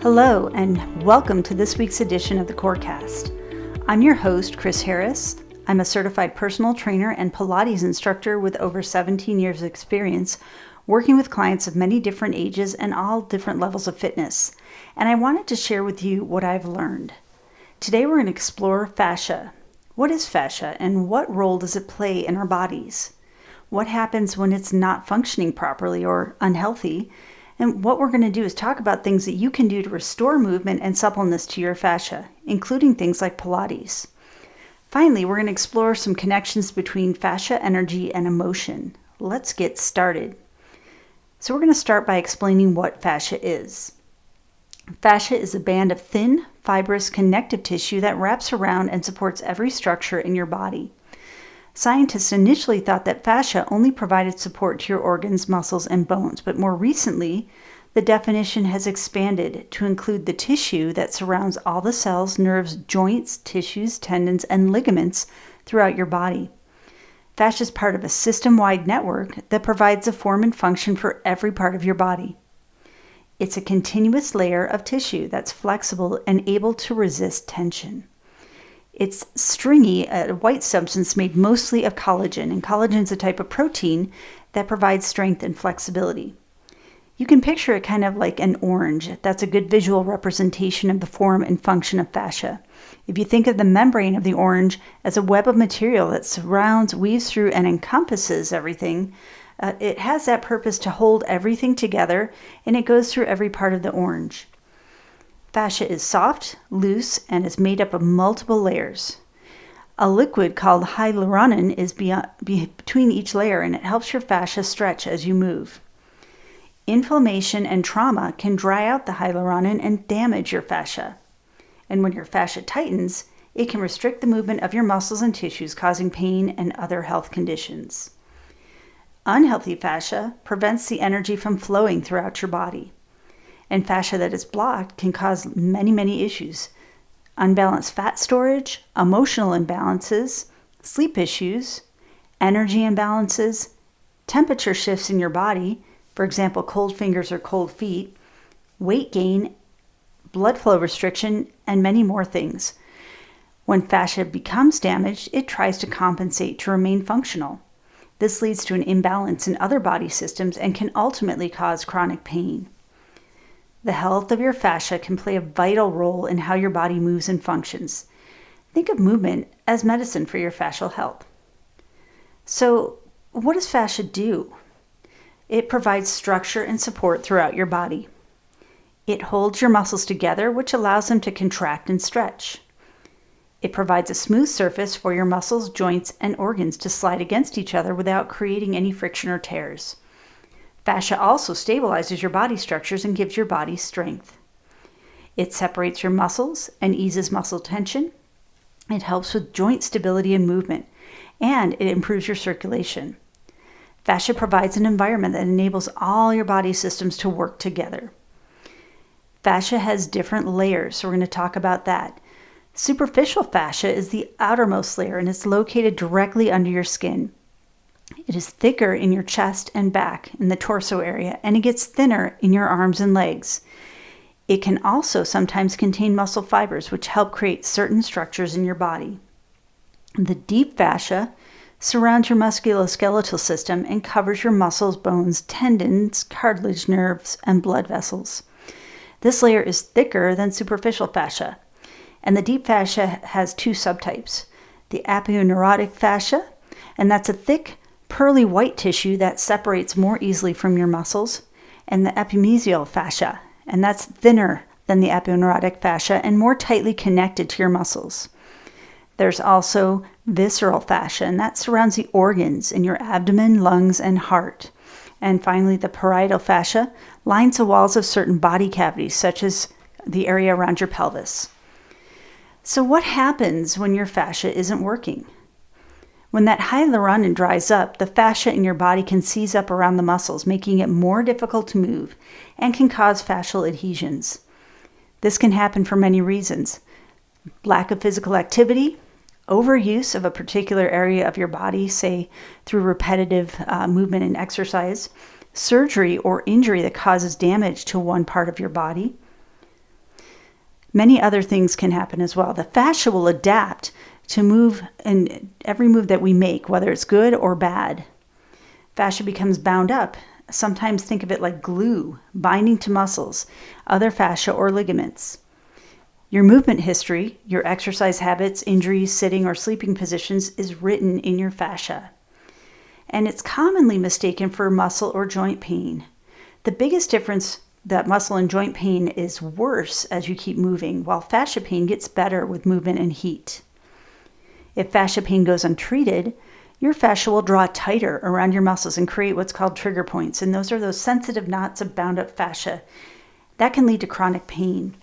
Hello, and welcome to this week's edition of the CoreCast. I'm your host, Chris Harris. I'm a certified personal trainer and Pilates instructor with over 17 years of experience working with clients of many different ages and all different levels of fitness. And I wanted to share with you what I've learned. Today we're going to explore fascia. What is fascia and what role does it play in our bodies? What happens when it's not functioning properly or unhealthy? And what we're going to do is talk about things that you can do to restore movement and suppleness to your fascia, including things like Pilates. Finally, we're going to explore some connections between fascia energy and emotion. Let's get started. So we're going to start by explaining what fascia is. Fascia is a band of thin, fibrous connective tissue that wraps around and supports every structure in your body. Scientists initially thought that fascia only provided support to your organs, muscles, and bones, but more recently, the definition has expanded to include the tissue that surrounds all the cells, nerves, joints, tissues, tendons, and ligaments throughout your body. Fascia is part of a system-wide network that provides a form and function for every part of your body. It's a continuous layer of tissue that's flexible and able to resist tension. It's stringy, a white substance made mostly of collagen, and collagen is a type of protein that provides strength and flexibility. You can picture it kind of like an orange. That's a good visual representation of the form and function of fascia. If you think of the membrane of the orange as a web of material that surrounds, weaves through, and encompasses everything, it has that purpose to hold everything together, and it goes through every part of the orange. Fascia is soft, loose, and is made up of multiple layers. A liquid called hyaluronan is between each layer, and it helps your fascia stretch as you move. Inflammation and trauma can dry out the hyaluronan and damage your fascia. And when your fascia tightens, it can restrict the movement of your muscles and tissues, causing pain and other health conditions. Unhealthy fascia prevents the energy from flowing throughout your body. And fascia that is blocked can cause many issues. Unbalanced fat storage, emotional imbalances, sleep issues, energy imbalances, temperature shifts in your body, for example, cold fingers or cold feet, weight gain, blood flow restriction, and many more things. When fascia becomes damaged, it tries to compensate to remain functional. This leads to an imbalance in other body systems and can ultimately cause chronic pain. The health of your fascia can play a vital role in how your body moves and functions. Think of movement as medicine for your fascial health. So, what does fascia do? It provides structure and support throughout your body. It holds your muscles together, which allows them to contract and stretch. It provides a smooth surface for your muscles, joints, and organs to slide against each other without creating any friction or tears. Fascia also stabilizes your body structures and gives your body strength. It separates your muscles and eases muscle tension. It helps with joint stability and movement, and it improves your circulation. Fascia provides an environment that enables all your body systems to work together. Fascia has different layers, so we're going to talk about that. Superficial fascia is the outermost layer, and it's located directly under your skin. It is thicker in your chest and back in the torso area, and it gets thinner in your arms and legs. It can also sometimes contain muscle fibers, which help create certain structures in your body. The deep fascia surrounds your musculoskeletal system and covers your muscles, bones, tendons, cartilage, nerves, and blood vessels. This layer is thicker than superficial fascia, and the deep fascia has two subtypes. The aponeurotic fascia, and that's a thick, pearly white tissue that separates more easily from your muscles, and the epimysial fascia, and that's thinner than the aponeurotic fascia and more tightly connected to your muscles. There's also visceral fascia, and that surrounds the organs in your abdomen, lungs, and heart. And finally, the parietal fascia lines the walls of certain body cavities, such as the area around your pelvis. So what happens when your fascia isn't working? When that hyaluronan dries up, the fascia in your body can seize up around the muscles, making it more difficult to move and can cause fascial adhesions. This can happen for many reasons. Lack of physical activity, overuse of a particular area of your body, say through repetitive movement and exercise, surgery or injury that causes damage to one part of your body, Many other things can happen as well. The fascia will adapt to move in every move that we make, whether it's good or bad. Fascia becomes bound up. Sometimes think of it like glue, binding to muscles, other fascia or ligaments. Your movement history, your exercise habits, injuries, sitting or sleeping positions is written in your fascia. And it's commonly mistaken for muscle or joint pain. The biggest difference that muscle and joint pain is worse as you keep moving, while fascia pain gets better with movement and heat. If fascia pain goes untreated, your fascia will draw tighter around your muscles and create what's called trigger points. And those are those sensitive knots of bound up fascia. That can lead to chronic pain.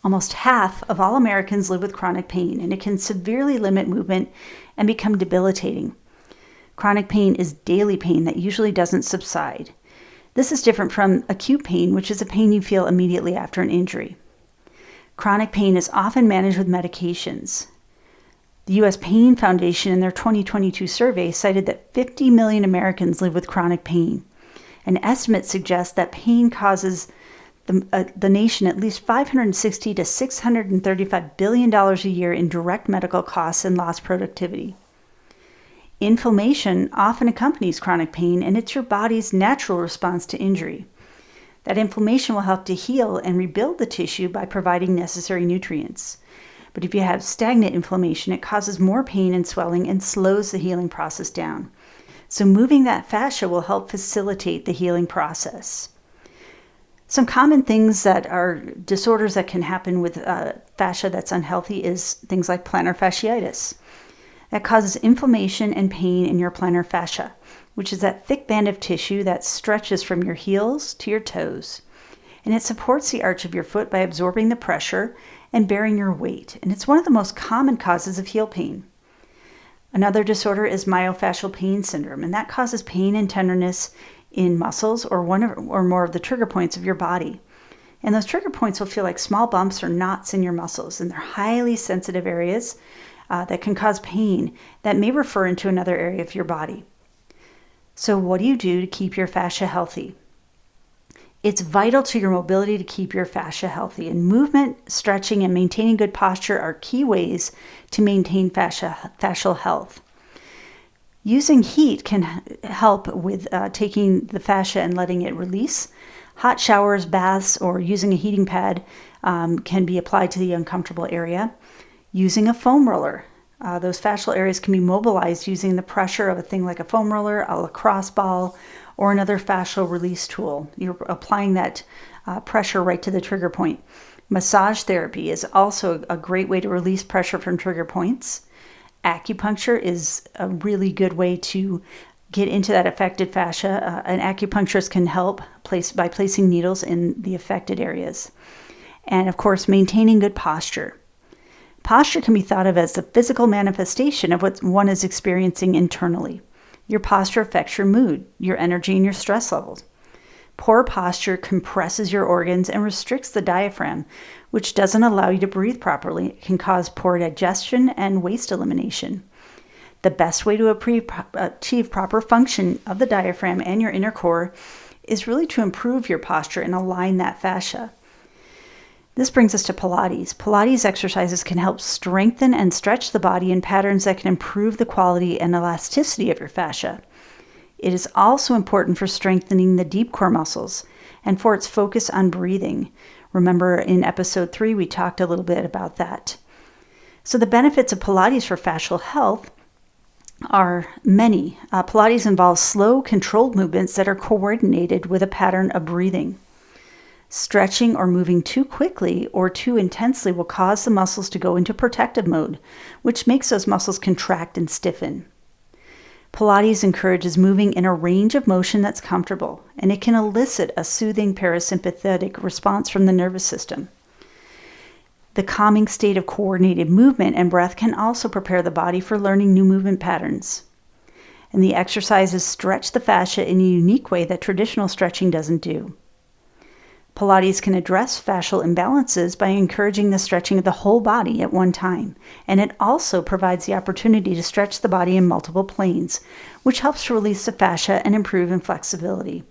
Almost half of all Americans live with chronic pain, and it can severely limit movement and become debilitating. Chronic pain is daily pain that usually doesn't subside. This is different from acute pain, which is a pain you feel immediately after an injury. Chronic pain is often managed with medications. The U.S. Pain Foundation in their 2022 survey cited that 50 million Americans live with chronic pain. An estimate suggests that pain causes the nation at least $560 to $635 billion a year in direct medical costs and lost productivity. Inflammation often accompanies chronic pain, and it's your body's natural response to injury. That inflammation will help to heal and rebuild the tissue by providing necessary nutrients. But if you have stagnant inflammation, it causes more pain and swelling and slows the healing process down. So moving that fascia will help facilitate the healing process. Some common things that are disorders that can happen with fascia that's unhealthy is things like plantar fasciitis. That causes inflammation and pain in your plantar fascia, which is that thick band of tissue that stretches from your heels to your toes. And it supports the arch of your foot by absorbing the pressure and bearing your weight. And it's one of the most common causes of heel pain. Another disorder is myofascial pain syndrome, and that causes pain and tenderness in muscles or one or more of the trigger points of your body. And those trigger points will feel like small bumps or knots in your muscles, and they're highly sensitive areas that can cause pain that may refer into another area of your body. So what do you do to keep your fascia healthy? It's vital to your mobility to keep your fascia healthy, and movement, stretching, and maintaining good posture are key ways to maintain fascial health. Using heat can help with taking the fascia and letting it release. Hot showers, baths, or using a heating pad can be applied to the uncomfortable area. Using a foam roller. Those fascial areas can be mobilized using the pressure of a thing like a foam roller, a lacrosse ball, or another fascial release tool. You're applying that pressure right to the trigger point. Massage therapy is also a great way to release pressure from trigger points. Acupuncture is a really good way to get into that affected fascia. An acupuncturist can help by placing needles in the affected areas. And of course, maintaining good posture. Posture can be thought of as the physical manifestation of what one is experiencing internally. Your posture affects your mood, your energy, and your stress levels. Poor posture compresses your organs and restricts the diaphragm, which doesn't allow you to breathe properly. It can cause poor digestion and waste elimination. The best way to achieve proper function of the diaphragm and your inner core is really to improve your posture and align that fascia. This brings us to Pilates. Pilates exercises can help strengthen and stretch the body in patterns that can improve the quality and elasticity of your fascia. It is also important for strengthening the deep core muscles and for its focus on breathing. Remember in episode 3, we talked a little bit about that. So the benefits of Pilates for fascial health are many. Pilates involves slow, controlled movements that are coordinated with a pattern of breathing. Stretching or moving too quickly or too intensely will cause the muscles to go into protective mode, which makes those muscles contract and stiffen. Pilates encourages moving in a range of motion that's comfortable, and it can elicit a soothing parasympathetic response from the nervous system. The calming state of coordinated movement and breath can also prepare the body for learning new movement patterns. And the exercises stretch the fascia in a unique way that traditional stretching doesn't do. Pilates can address fascial imbalances by encouraging the stretching of the whole body at one time, and it also provides the opportunity to stretch the body in multiple planes, which helps to release the fascia and improve in flexibility.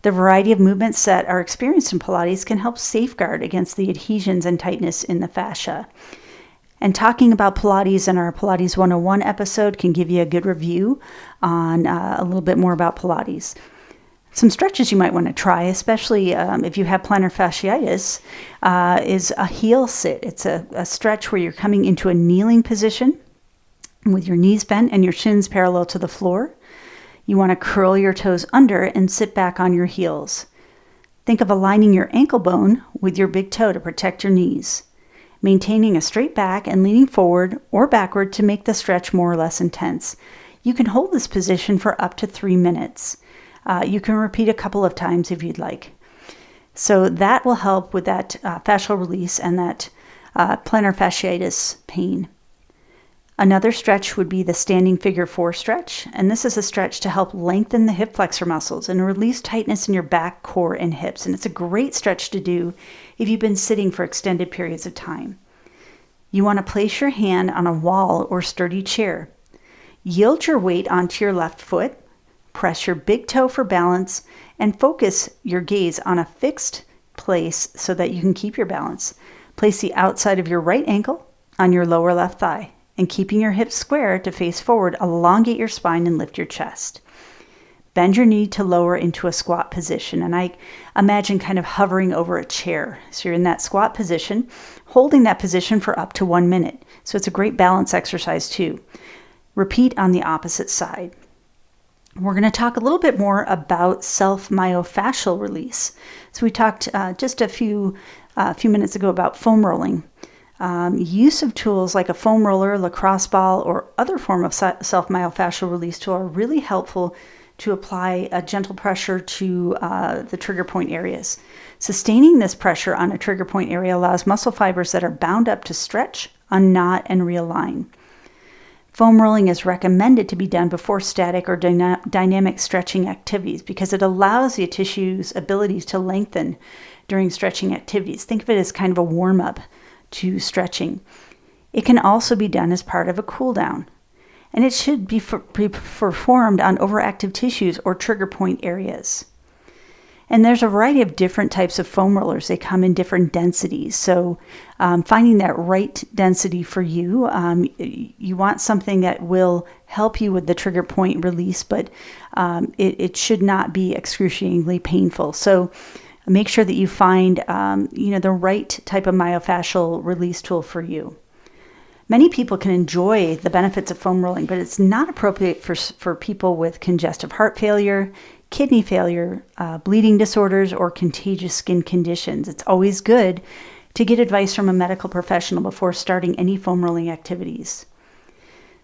The variety of movements that are experienced in Pilates can help safeguard against the adhesions and tightness in the fascia. And talking about Pilates in our Pilates 101 episode can give you a good review on a little bit more about Pilates. Some stretches you might want to try, especially if you have plantar fasciitis, is a heel sit. It's a stretch where you're coming into a kneeling position with your knees bent and your shins parallel to the floor. You want to curl your toes under and sit back on your heels. Think of aligning your ankle bone with your big toe to protect your knees, maintaining a straight back and leaning forward or backward to make the stretch more or less intense. You can hold this position for up to 3 minutes. You can repeat a couple of times if you'd like. So that will help with that fascial release and that plantar fasciitis pain. Another stretch would be the standing figure 4 stretch, and this is a stretch to help lengthen the hip flexor muscles and release tightness in your back, core, and hips. And it's a great stretch to do if you've been sitting for extended periods of time. You want to place your hand on a wall or sturdy chair. Yield your weight onto your left foot, press your big toe for balance, and focus your gaze on a fixed place so that you can keep your balance. Place the outside of your right ankle on your lower left thigh, and keeping your hips square to face forward, elongate your spine and lift your chest. Bend your knee to lower into a squat position, and I imagine kind of hovering over a chair. So you're in that squat position, holding that position for up to 1 minute. So it's a great balance exercise too. Repeat on the opposite side. We're going to talk a little bit more about self-myofascial release. So we talked just a few minutes ago about foam rolling. Use of tools like a foam roller, lacrosse ball, or other form of self-myofascial release tool are really helpful to apply a gentle pressure to the trigger point areas. Sustaining this pressure on a trigger point area allows muscle fibers that are bound up to stretch, unknot, and realign. Foam rolling is recommended to be done before static or dynamic stretching activities because it allows the tissue's abilities to lengthen during stretching activities. Think of it as kind of a warm-up to stretching. It can also be done as part of a cool down, and it should be performed on overactive tissues or trigger point areas. And there's a variety of different types of foam rollers. They come in different densities. So finding that right density for you, you want something that will help you with the trigger point release, but it should not be excruciatingly painful. So make sure that you find the right type of myofascial release tool for you. Many people can enjoy the benefits of foam rolling, but it's not appropriate for people with congestive heart failure, kidney failure, bleeding disorders, or contagious skin conditions. It's always good to get advice from a medical professional before starting any foam rolling activities.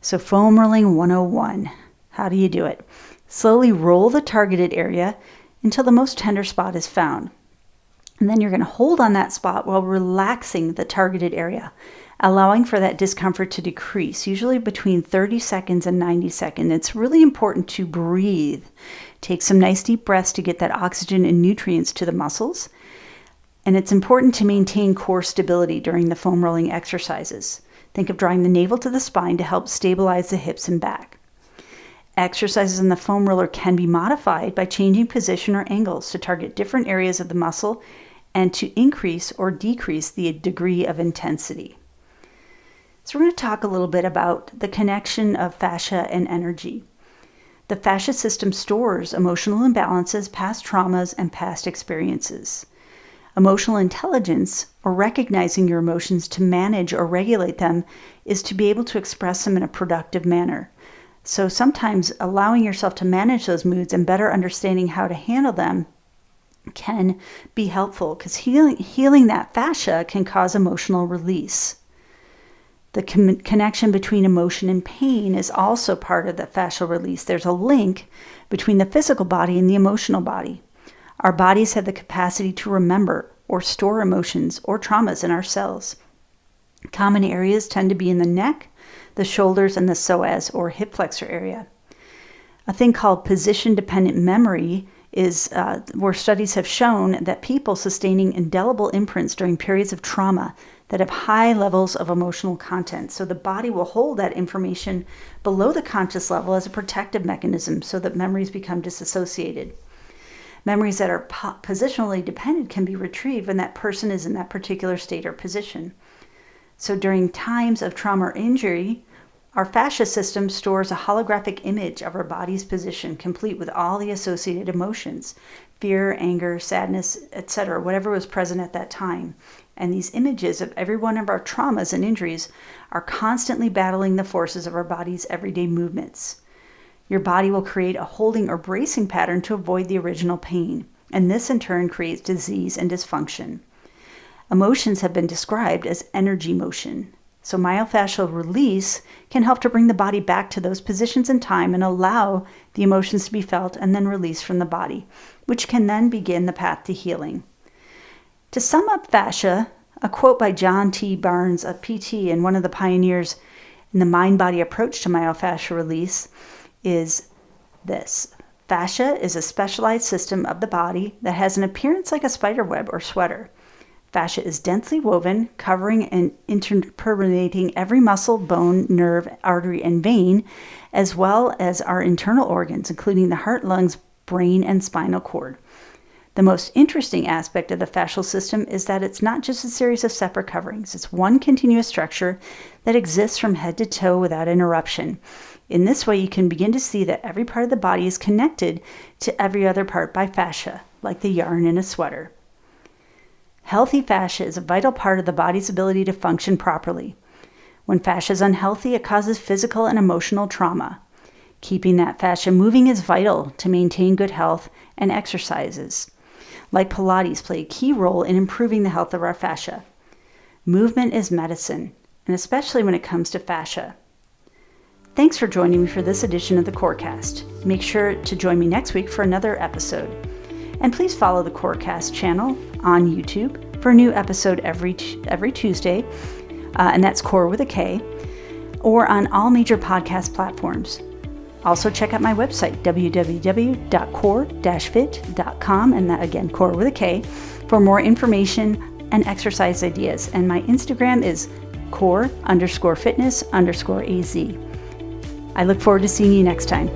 So foam rolling 101. How do you do it? Slowly roll the targeted area until the most tender spot is found. And then you're going to hold on that spot while relaxing the targeted area, allowing for that discomfort to decrease, usually between 30 seconds and 90 seconds. It's really important to breathe. Take some nice deep breaths to get that oxygen and nutrients to the muscles. And it's important to maintain core stability during the foam rolling exercises. Think of drawing the navel to the spine to help stabilize the hips and back. Exercises in the foam roller can be modified by changing position or angles to target different areas of the muscle and to increase or decrease the degree of intensity. So we're going to talk a little bit about the connection of fascia and energy. The fascia system stores emotional imbalances, past traumas, and past experiences. Emotional intelligence, or recognizing your emotions to manage or regulate them, is to be able to express them in a productive manner. So sometimes allowing yourself to manage those moods and better understanding how to handle them can be helpful because healing that fascia can cause emotional release. The connection between emotion and pain is also part of the fascial release. There's a link between the physical body and the emotional body. Our bodies have the capacity to remember or store emotions or traumas in our cells. Common areas tend to be in the neck, the shoulders, and the psoas or hip flexor area. A thing called position-dependent memory is where studies have shown that people sustaining indelible imprints during periods of trauma that have high levels of emotional content. So the body will hold that information below the conscious level as a protective mechanism so that memories become disassociated. Memories that are positionally dependent can be retrieved when that person is in that particular state or position. So during times of trauma or injury, our fascia system stores a holographic image of our body's position, complete with all the associated emotions, fear, anger, sadness, etc., whatever was present at that time. And these images of every one of our traumas and injuries are constantly battling the forces of our body's everyday movements. Your body will create a holding or bracing pattern to avoid the original pain, and this in turn creates disease and dysfunction. Emotions have been described as energy motion. So myofascial release can help to bring the body back to those positions in time and allow the emotions to be felt and then released from the body, which can then begin the path to healing. To sum up fascia, a quote by John T. Barnes, a PT and one of the pioneers in the mind-body approach to myofascial release, is this: fascia is a specialized system of the body that has an appearance like a spider web or sweater. Fascia is densely woven, covering and interpermeating every muscle, bone, nerve, artery, and vein, as well as our internal organs, including the heart, lungs, brain, and spinal cord. The most interesting aspect of the fascial system is that it's not just a series of separate coverings. It's one continuous structure that exists from head to toe without interruption. In this way, you can begin to see that every part of the body is connected to every other part by fascia, like the yarn in a sweater. Healthy fascia is a vital part of the body's ability to function properly. When fascia is unhealthy, it causes physical and emotional trauma. Keeping that fascia moving is vital to maintain good health, and exercises like Pilates play a key role in improving the health of our fascia. Movement is medicine, and especially when it comes to fascia. Thanks for joining me for this edition of the Corecast. Make sure to join me next week for another episode. And please follow the Corecast channel on YouTube for a new episode every Tuesday, and that's Core with a K, or on all major podcast platforms. Also check out my website, www.core-fit.com, and that again, Core with a K, for more information and exercise ideas. And my Instagram is core_fitness_az. I look forward to seeing you next time.